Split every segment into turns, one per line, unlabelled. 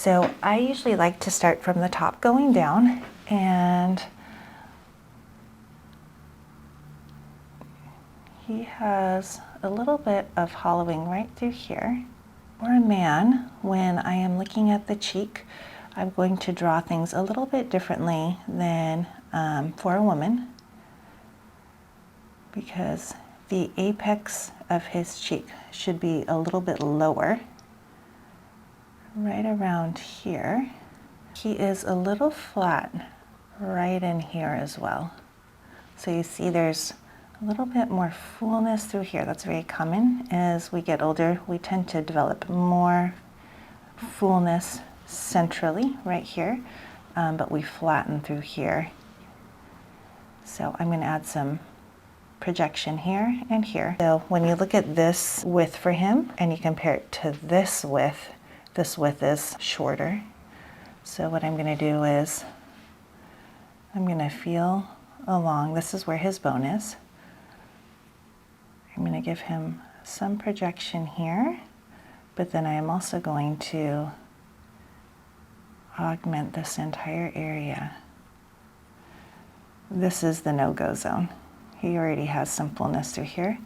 So I usually like to start from the top going down, and he has a little bit of hollowing right through here. For a man, when I am looking at the cheek, I'm going to draw things a little bit differently than for a woman, because the apex of his cheek should be a little bit lower, right around here. He is a little flat right in here as well. So you see there's a little bit more fullness through here. That's very common. As we get older, we tend to develop more fullness centrally right here, but we flatten through here. So I'm going to add some projection here and here. So when you look at this width for him and you compare it to this width is shorter. So what I'm going to do is I'm going to feel along, this is where his bone is. I'm going to give him some projection here, but then I am also going to augment this entire area. This is the no-go zone. He already has some fullness through here,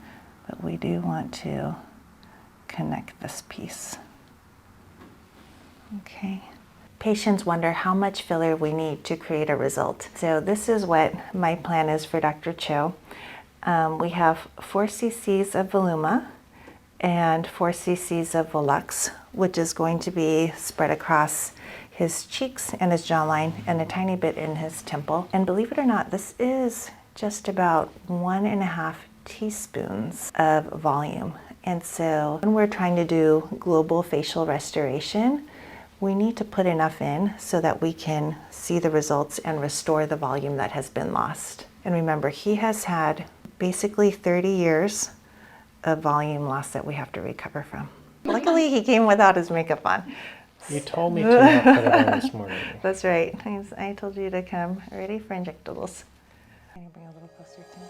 but we do want to connect this piece. Okay. Patients wonder how much filler we need to create a result. So this is what my plan is for Dr. Cho. We have 4 cc's of Voluma and 4 cc's of Volux, which is going to be spread across his cheeks and his jawline and a tiny bit in his temple. And believe it or not, this is just about 1.5 teaspoons of volume. And so when we're trying to do global facial restoration, we need to put enough in so that we can see the results and restore the volume that has been lost. And remember, he has had basically 30 years of volume loss that we have to recover from. Luckily, he came without his makeup on.
You told me to not put it on this morning.
That's right. I told you to come ready for injectables. Can you bring a little closer to me?